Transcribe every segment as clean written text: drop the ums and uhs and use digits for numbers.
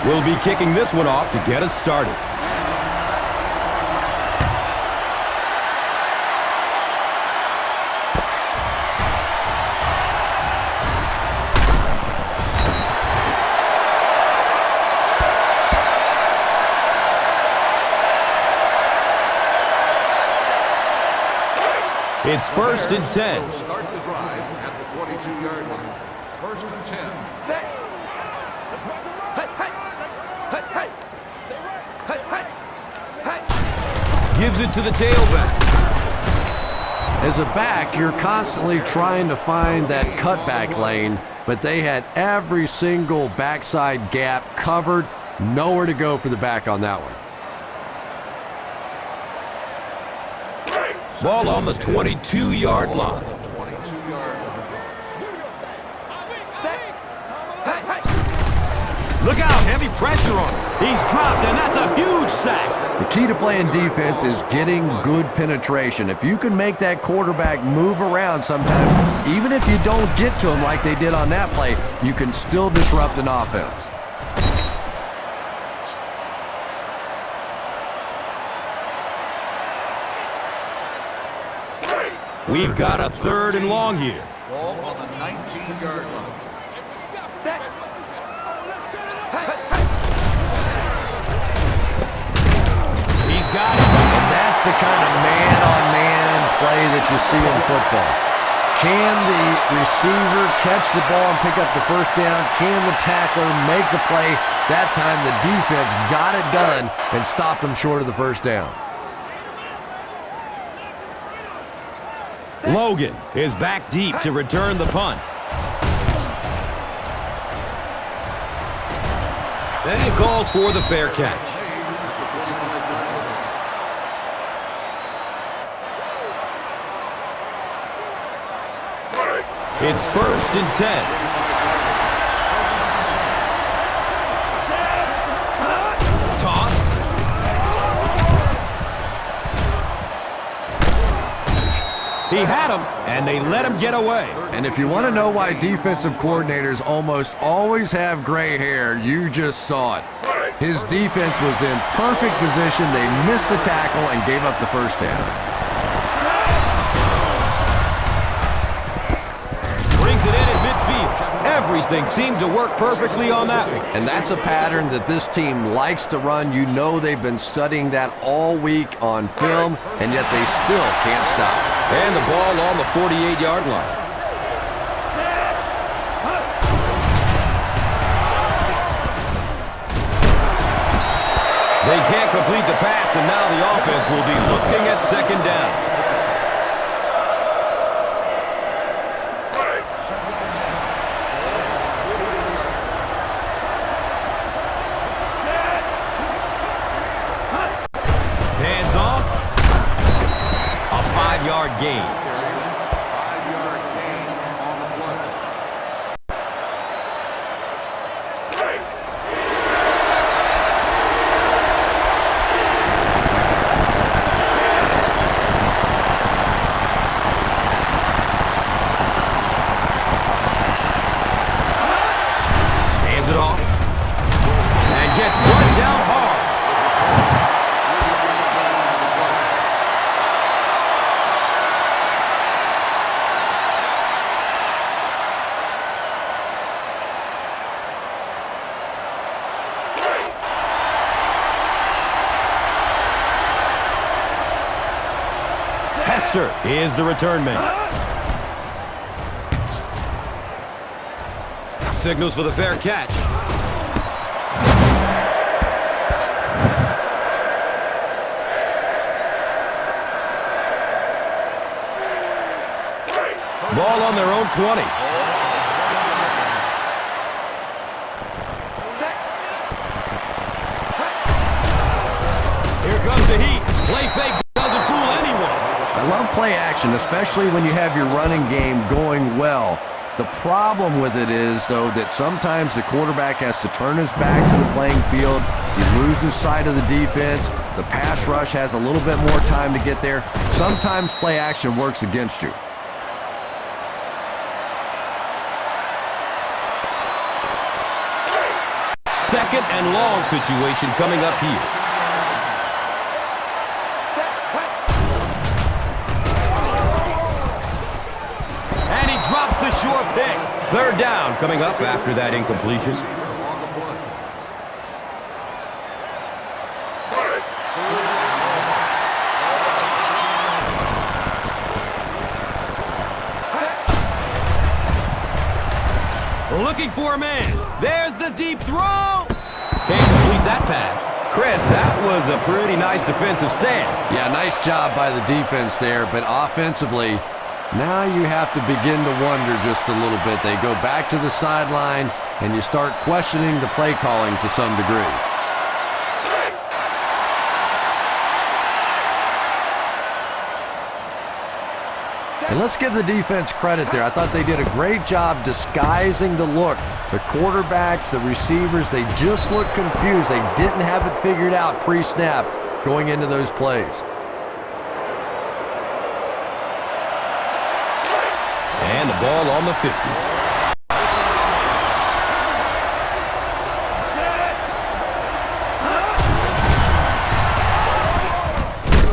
will be kicking this one off to get us started. It's 1st and 10. Start the drive at the 22-yard line. 1st and 10. Set. Hey, hey. Hey, hey. Hey, hey. Hey. Gives it to the tailback. As a back, you're constantly trying to find that cutback lane, but they had every single backside gap covered. Nowhere to go for the back on that one. Ball on the 22-yard line. Look out, heavy pressure on him. He's dropped, and that's a huge sack. The key to playing defense is getting good penetration. If you can make that quarterback move around sometimes, even if you don't get to him like they did on that play, you can still disrupt an offense. We've got a 3rd and long here. Ball on the 19-yard line. Set. Hey, hey. He's got it. And that's the kind of man-on-man play that you see in football. Can the receiver catch the ball and pick up the first down? Can the tackler make the play? That time the defense got it done and stopped them short of the first down. Logan is back deep to return the punt. And he calls for the fair catch. It's 1st and 10. He had him, and they let him get away. And if you want to know why defensive coordinators almost always have gray hair, you just saw it. His defense was in perfect position. They missed the tackle and gave up the first down. Brings it in at midfield. Everything seems to work perfectly on that one. And that's a pattern that this team likes to run. You know they've been studying that all week on film, and yet they still can't stop. And the ball on the 48-yard line. They can't complete the pass, and now the offense will be looking at 2nd down. Hands off. A 5-yard gain. 5-yard gain on the play. Hands it off. And gets run down hard. Hester is the return man. Signals for the fair catch. Ball on their own 20. Here comes the heat. Play fake doesn't fool anyone. I love play action, especially when you have your running game going well. The problem with it is, though, that sometimes the quarterback has to turn his back to the playing field. He loses sight of the defense. The pass rush has a little bit more time to get there. Sometimes play action works against you. second and long situation coming up here. And he drops the short pick. Third down coming up after that incompletion. Looking for a man. There's the deep throw. Can't complete that pass. Chris, that was a pretty nice defensive stand. Yeah, nice job by the defense there, but offensively, now you have to begin to wonder just a little bit. They go back to the sideline, and you start questioning the play calling to some degree. And let's give the defense credit there. I thought they did a great job disguising the look. The quarterbacks, the receivers, they just looked confused. They didn't have it figured out pre-snap going into those plays. And the ball on the 50.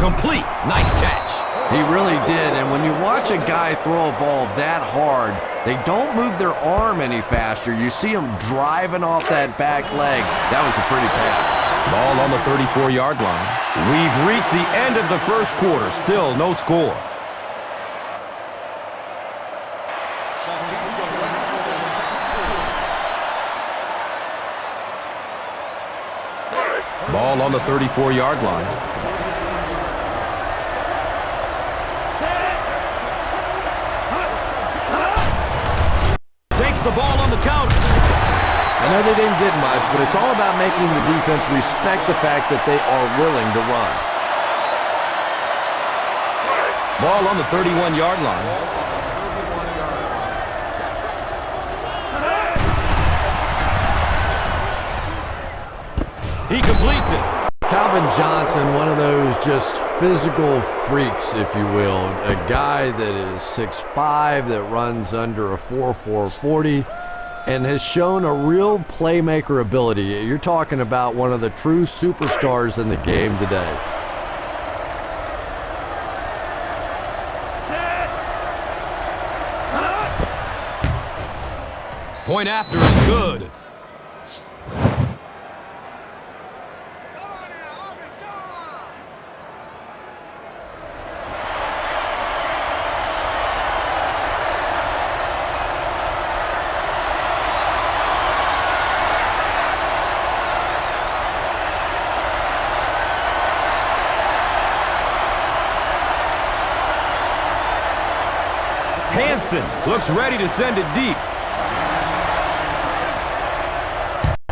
Complete. Nice catch. He really did, and when you watch a guy throw a ball that hard, they don't move their arm any faster. You see him driving off that back leg. That was a pretty pass. Ball on the 34-yard line. We've reached the end of the first quarter. Still no score. Ball on the 34-yard line. Takes the ball on the counter. I know they didn't get much, but it's all about making the defense respect the fact that they are willing to run. Ball on the 31-yard line. He completes it. Calvin Johnson, one of those just physical freaks, if you will. A guy that is 6'5", that runs under a 4.4 40, and has shown a real playmaker ability. You're talking about one of the true superstars in the game today. Point after is good. Hansen looks ready to send it deep.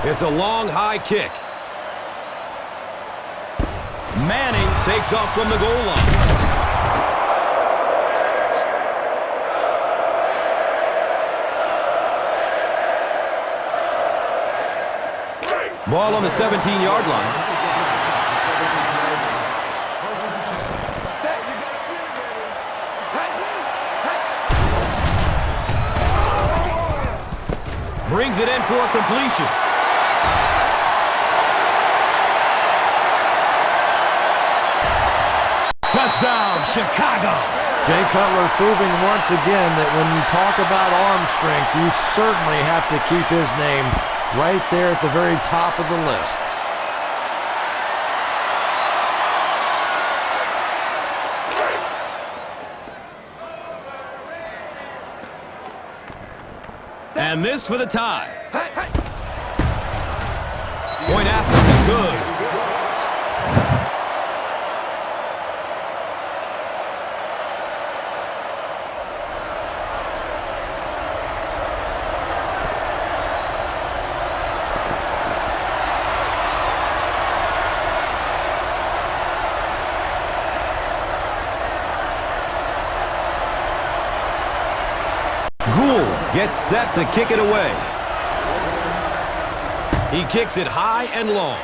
It's a long, high kick. Manning takes off from the goal line. Ball on the 17-yard line. Brings it in for a completion. Touchdown, Chicago. Jay Cutler proving once again that when you talk about arm strength, you certainly have to keep his name right there at the very top of the list. And this for the tie. Point after is good. Gets set to kick it away. He kicks it high and long.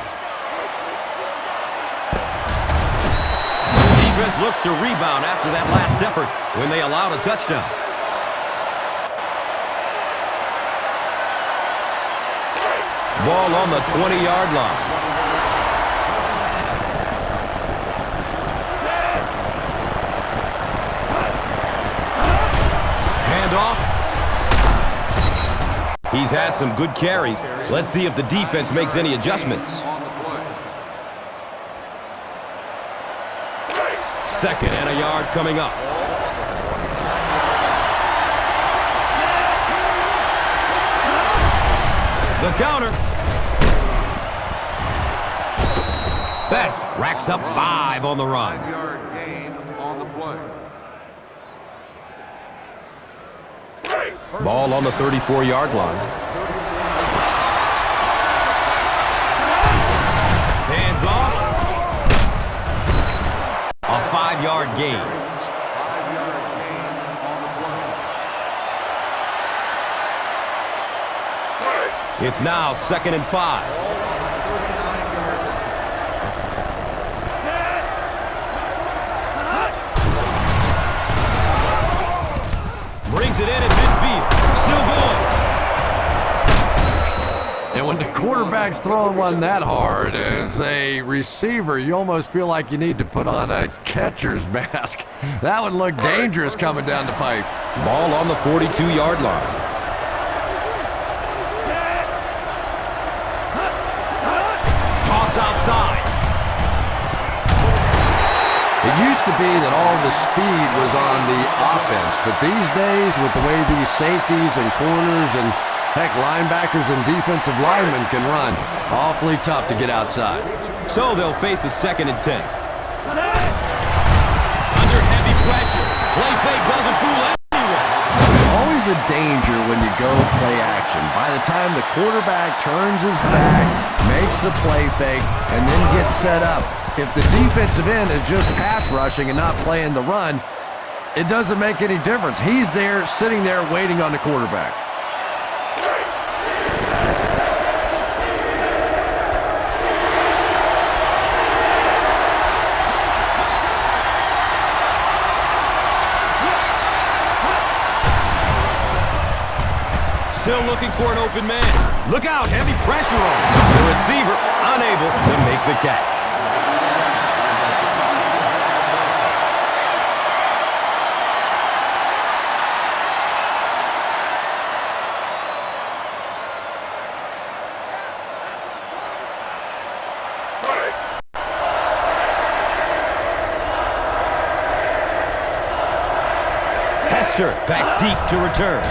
The defense looks to rebound after that last effort when they allowed a touchdown. Ball on the 20-yard line. Handoff. He's had some good carries. Let's see if the defense makes any adjustments. Second and a yard coming up. The counter. Best racks up 5 on the run. 5-yard gain on the play. Ball on the 34-yard line. Hands off. A 5-yard gain. 5-yard gain on the play. It's now 2nd and 5. Brings it in at midfield. Still going. And when the quarterback's throwing one that hard, as a receiver, you almost feel like you need to put on a catcher's mask. That would look dangerous coming down the pipe. Ball on the 42-yard line. Toss outside. It used to be that all the speed was on the offense, but these days, with the way these safeties and corners and, heck, linebackers and defensive linemen can run, awfully tough to get outside. So they'll face a 2nd and 10. Under heavy pressure. Play fake doesn't fool anyone. There's always a danger when you go play action. By the time the quarterback turns his back, makes the play fake, and then gets set up, if the defensive end is just pass rushing and not playing the run, it doesn't make any difference. He's there, sitting there, waiting on the quarterback. Still looking for an open man. Look out, heavy pressure on him. The receiver unable to make the catch. Hester back deep to return.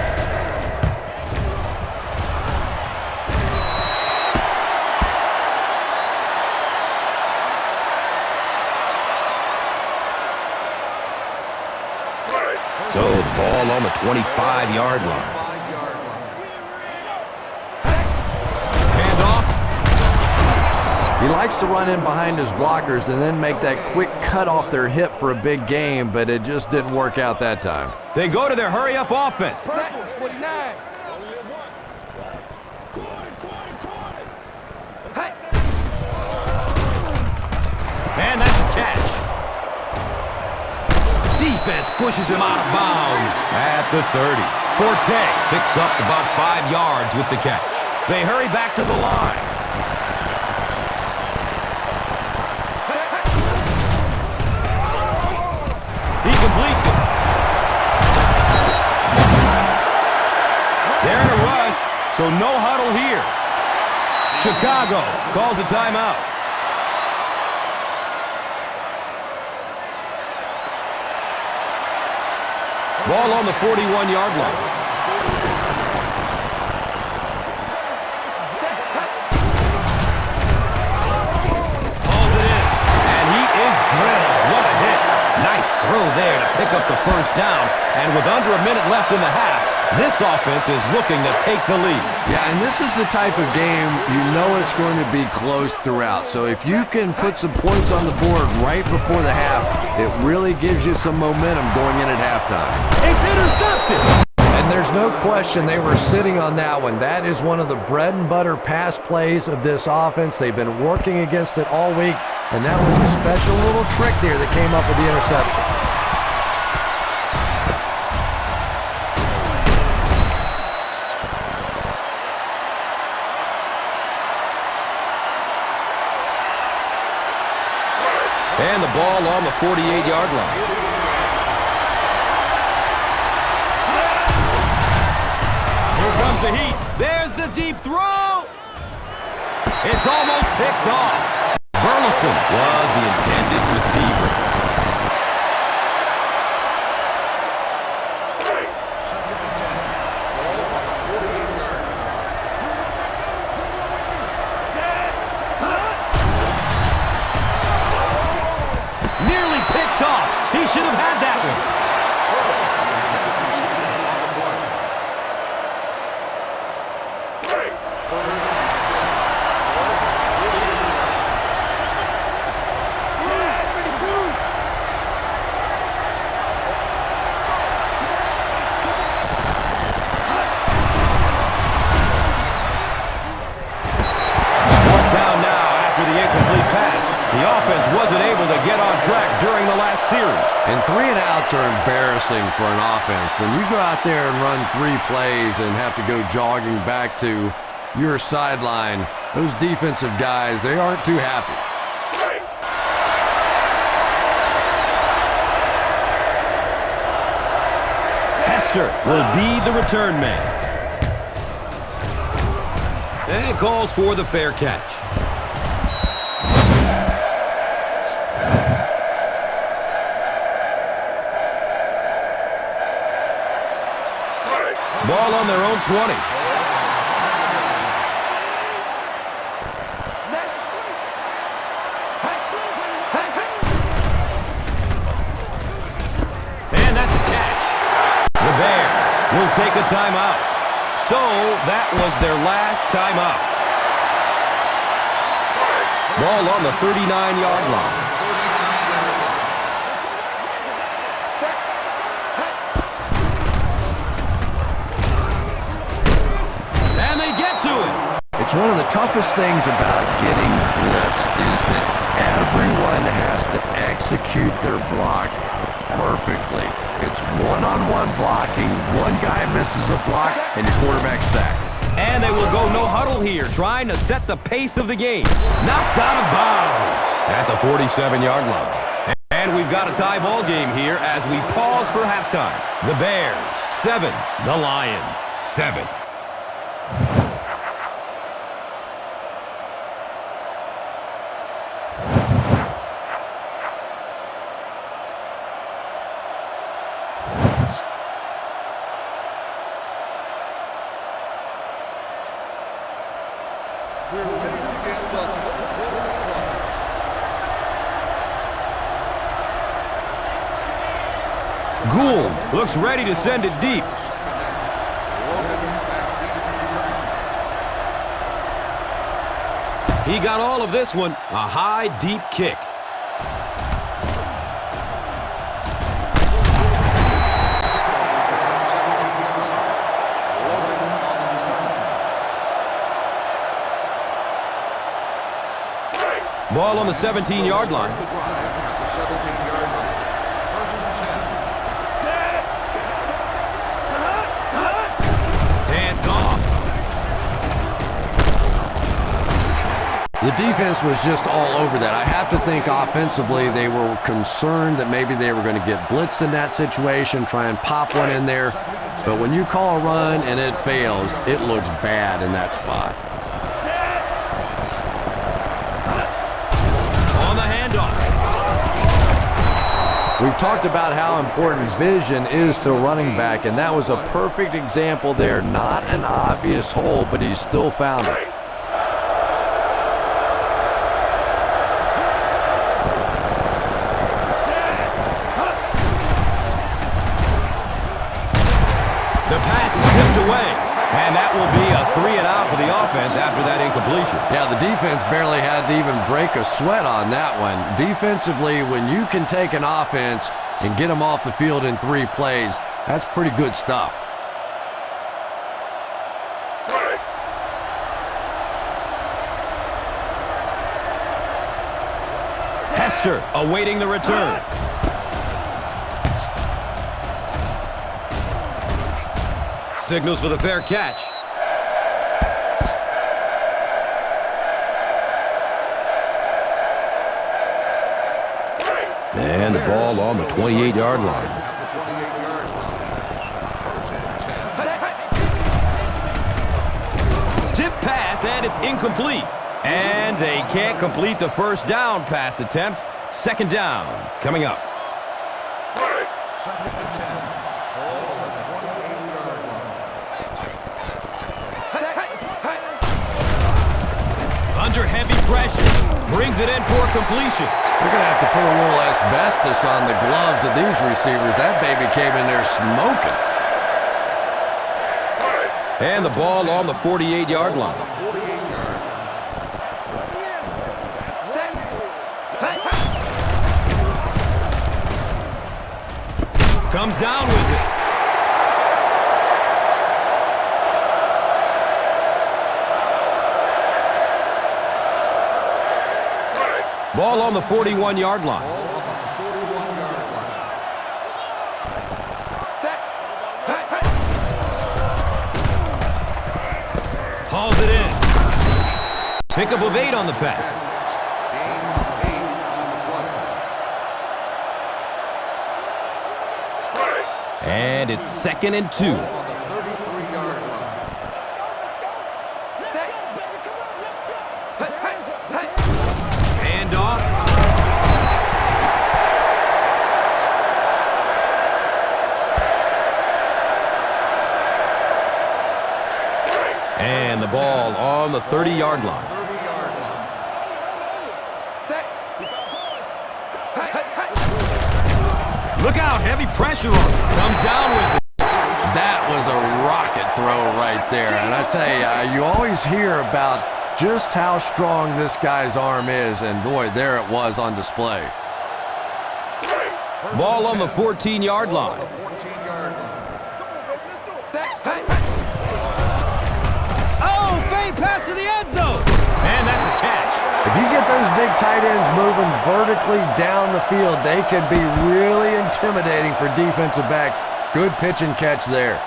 So the ball on the 25-yard line. Handoff. He likes to run in behind his blockers and then make that quick cut off their hip for a big gain, but it just didn't work out that time. They go to their hurry-up offense. 49. And that's a catch. Defense pushes him out of bounds at the 30. Forte picks up about 5 yards with the catch. They hurry back to the line. He completes it. They're in a rush, so no huddle here. Chicago calls a timeout. Ball on the 41-yard line. Pulls it in, and he is drilled. What a hit. Nice throw there to pick up the first down. And with under a minute left in the half, this offense is looking to take the lead. Yeah, and this is the type of game you know it's going to be close throughout. So if you can put some points on the board right before the half, it really gives you some momentum going in at halftime. It's intercepted. And there's no question they were sitting on that one. That is one of the bread and butter pass plays of this offense. They've been working against it all week, and that was a special little trick there that came up with the interception. ball on the 48-yard line. Here comes the heat. There's the deep throw. It's almost picked off. Burleson was the intended receiver. Nearly picked off. He should have had that one. The offense wasn't able to get on track during the last series. And 3 and outs are embarrassing for an offense. When you go out there and run 3 plays and have to go jogging back to your sideline, those defensive guys, they aren't too happy. Hester will be the return man. And it calls for the fair catch. Ball on their own 20. And that's a catch. The Bears will take a timeout. So that was their last timeout. Ball on the 39-yard line. It's one of the toughest things about getting blitzed is that everyone has to execute their block perfectly. It's one-on-one blocking. One guy misses a block, and your quarterback's sacked. And they will go no huddle here, trying to set the pace of the game. Knocked out of bounds at the 47-yard line. And we've got a tie ball game here as we pause for halftime. The Bears, 7. The Lions, 7. Gould looks ready to send it deep. He got all of this one, a high, deep kick. Ball on the 17-yard line. Hands off. The defense was just all over that. I have to think offensively they were concerned that maybe they were going to get blitzed in that situation, try and pop one in there. But when you call a run and it fails, it looks bad in that spot. We've talked about how important vision is to running back, and that was a perfect example there. Not an obvious hole, but he still found it. The pass is tipped away. And that will be a 3 and out for the offense after that incompletion. Yeah, the defense barely had to even break a sweat on that one. Defensively, when you can take an offense and get them off the field in 3 plays, that's pretty good stuff. Hester awaiting the return. Signals for the fair catch. And the ball on the 28-yard line. At the 28-yard line. First and 10. Tip pass, and it's incomplete. And they can't complete the first down pass attempt. Second down coming up. Second and 10. Ball on the 28-yard line. Under heavy pressure. Brings it in for completion. They're going to have to put a little asbestos on the gloves of these receivers. That baby came in there smoking. And the ball on the 48-yard line. 48-yard. Comes down with it. Ball on the 41-yard line. Ball on the 41-yard line. Hauls it in. Pickup of 8 on the pass. Gain 8 on the play. And it's second and 2. On the 33-yard line. Hand off. And the ball on the 30-yard line. 30-yard line. Look out, heavy pressure on him. Comes down with it. That was a rocket throw right there. And I tell you, you always hear about just how strong this guy's arm is. And boy, there it was on display. Ball on the 14-yard line. 14-yard line. Oh, fade pass to the end zone. And that's a catch. If you get those big tight ends moving vertically down the field, they can be really intimidating for defensive backs. Good pitch and catch there.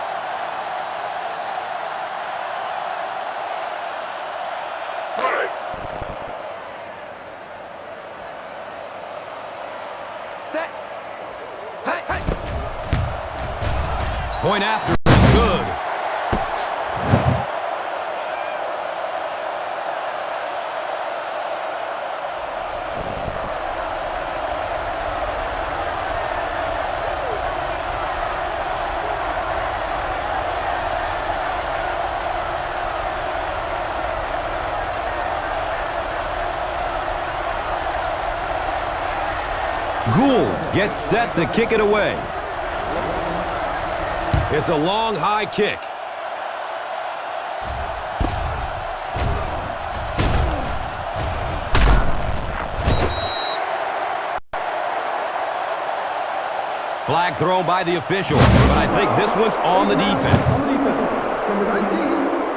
Point after. Good. Gould gets set to kick it away. It's a long, high kick. Flag thrown by the official, but I think this one's on the defense.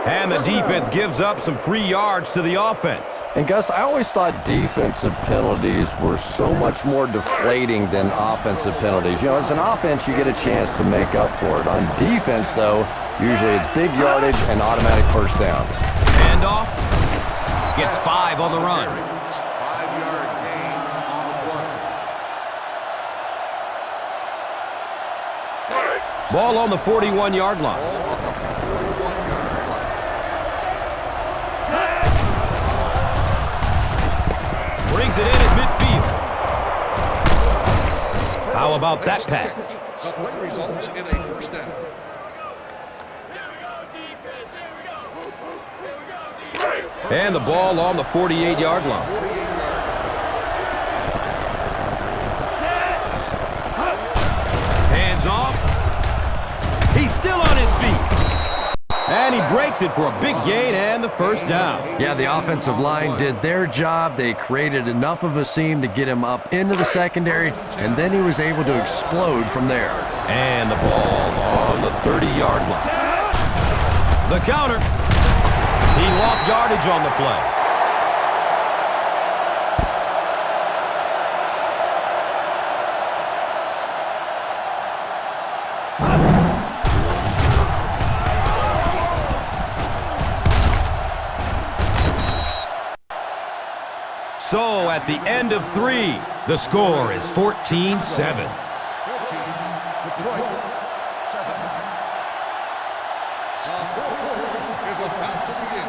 And the defense gives up some free yards to the offense. And Gus, I always thought defensive penalties were so much more deflating than offensive penalties. You know, as an offense, you get a chance to make up for it. On defense, though, usually it's big yardage and automatic first downs. Handoff. Gets 5 on the run. 5-yard gain on the play. Ball on the 41-yard line. Ball on the 41-yard line. Brings it in at midfield. How about that pass? The play results in a first down. And the ball on the 48-yard line. 48-yard Hands off. He's still on his feet. And he breaks it for a big gain and the first down. Yeah, the offensive line did their job. They created enough of a seam to get him up into the secondary, and then he was able to explode from there. And the ball on the 30-yard line. The counter. He lost yardage on the play. So at the end of 3, The score is 14-7. 14, Detroit, 7. The fourth quarter is about to begin.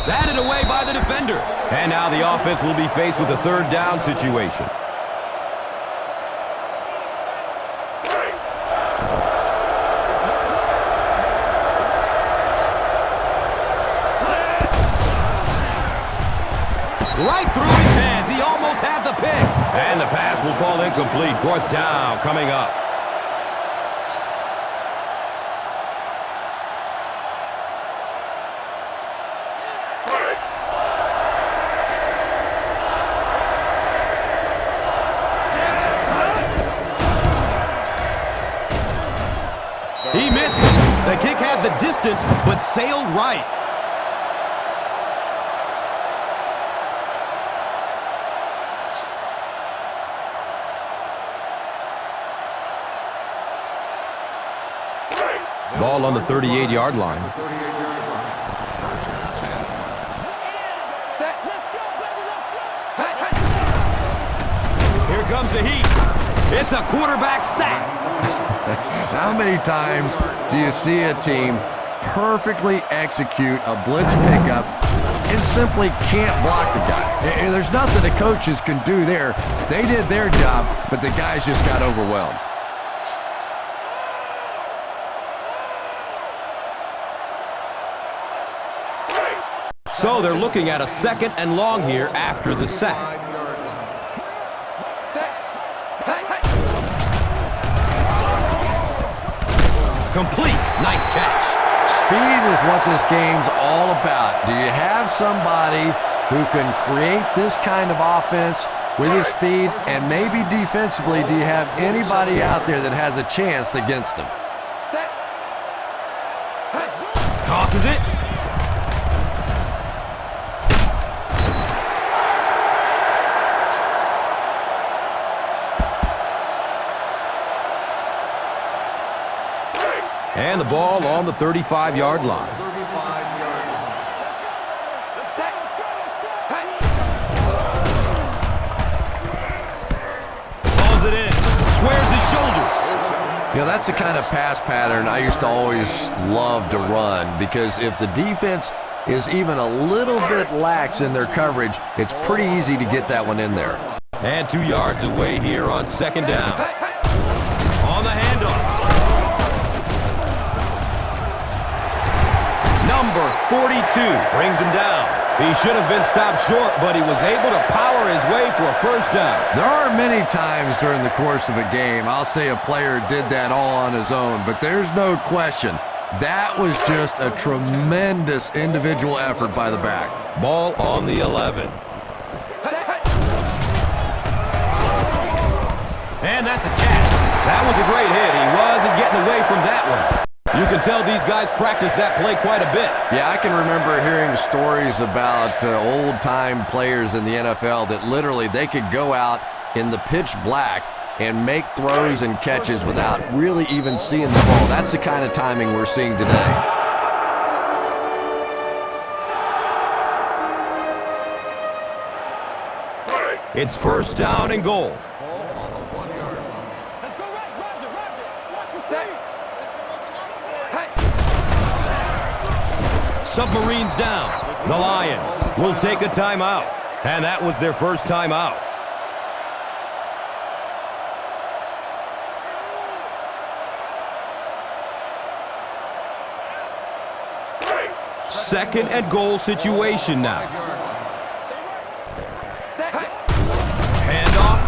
Batted away by the defender. And now the offense will be faced with a third down situation. Right through his hands. He almost had the pick. And the pass will fall incomplete. Fourth down coming up. He missed it. The kick had the distance, but sailed right. Ball on the 38-yard line. 38-yard line. First and 10. Set. Let's go, baby, let's go. Here comes the heat. It's a quarterback sack. How many times do you see a team perfectly execute a blitz pickup and simply can't block the guy? There's nothing the coaches can do there. They did their job, but the guys just got overwhelmed. So they're looking at a second and long here after the sack. 5-yard line. Set. Complete. Nice catch. Speed is what this game's all about. Do you have somebody who can create this kind of offense with his speed? And maybe defensively, do you have anybody out there that has a chance against him? Set. Tosses it. And the ball on the 35-yard line. 35-yard line. Set. Calls it in. Squares his shoulders. You know, that's the kind of pass pattern I used to always love to run, because if the defense is even a little bit lax in their coverage, it's pretty easy to get that one in there. And 2 yards away here on second down. On the handoff. Number 42 brings him down. He should have been stopped short, but he was able to power his way for a first down. There are many times during the course of a game I'll say a player did that all on his own, but there's no question that was just a tremendous individual effort by the back. Ball on the 11. And that's a catch. That was a great hit. He wasn't getting away from that one. You can tell these guys practice that play quite a bit. Yeah, I can remember hearing stories about old-time players in the NFL that literally they could go out in the pitch black and make throws and catches without really even seeing the ball. That's the kind of timing we're seeing today. It's first down and goal. Ball on the 1-yard line. Let's go right, Roger. Watch the set. Submarines down. The Lions will take a timeout. And that was their first timeout. Second and goal situation now. 5-yard line. Set. Handoff.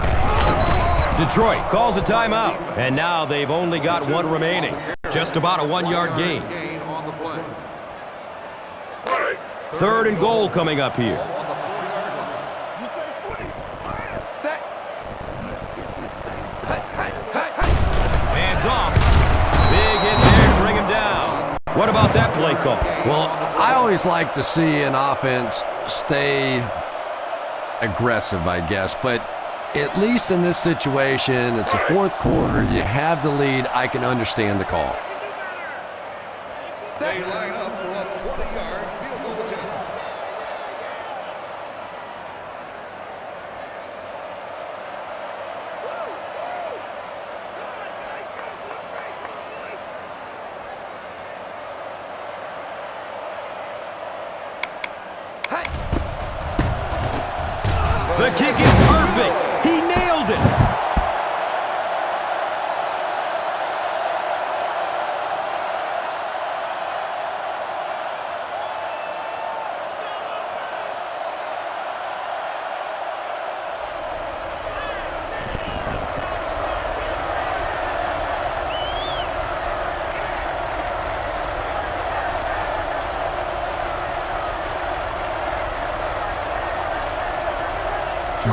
Detroit calls a timeout. And now they've only got one remaining. Just about a 1-yard gain. Gain on the play. Third and goal coming up here. On the 4-yard line. Set. Hands off. Big hit there to bring him down. What about that play call? Well, I always like to see an offense stay aggressive, I guess, but At least in this situation, it's the fourth quarter. You have the lead. I can understand the call. They line up for a 20-yard field goal attempt. The kick is perfect. He nailed it.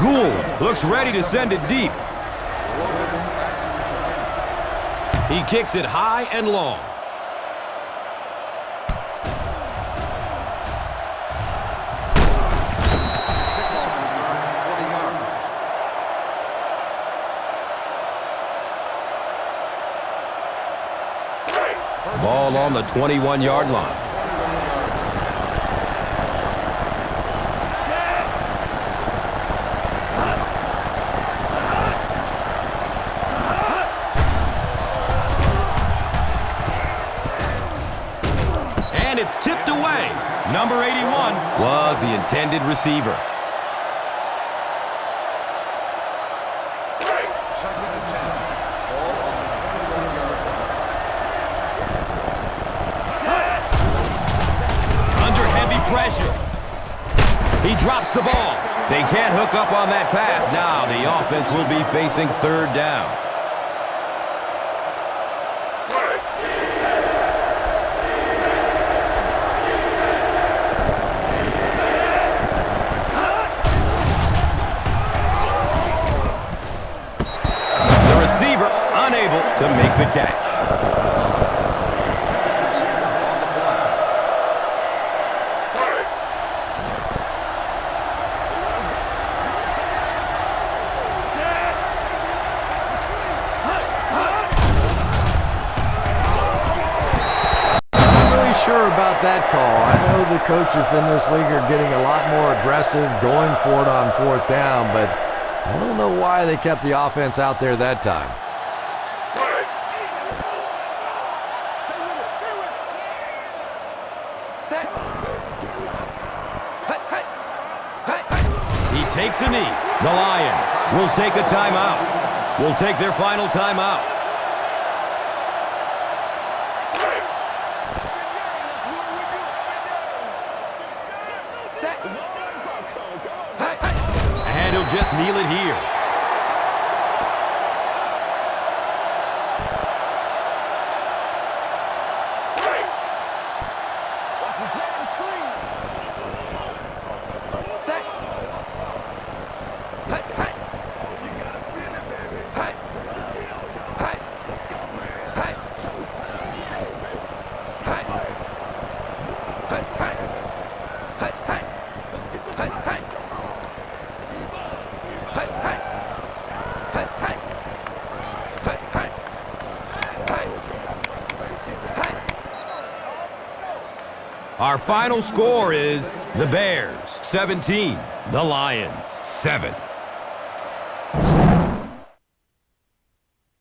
Gould looks ready to send it deep. He kicks it high and long. Ball on the 21-yard line. And it's tipped away. Number 81 was the intended receiver. Second and 10. Ball on the 21-yard line. Under heavy pressure. He drops the ball. They can't hook up on that pass. Now the offense will be facing third down. Receiver unable to make the catch. I'm really sure about that call. I know the coaches in this league are getting a lot more aggressive, going for it on fourth down, but I don't know why they kept the offense out there that time. He takes a knee. The Lions will take a timeout. Will take their final timeout. And he'll just kneel it here. Our final score is the Bears 17, the Lions 7.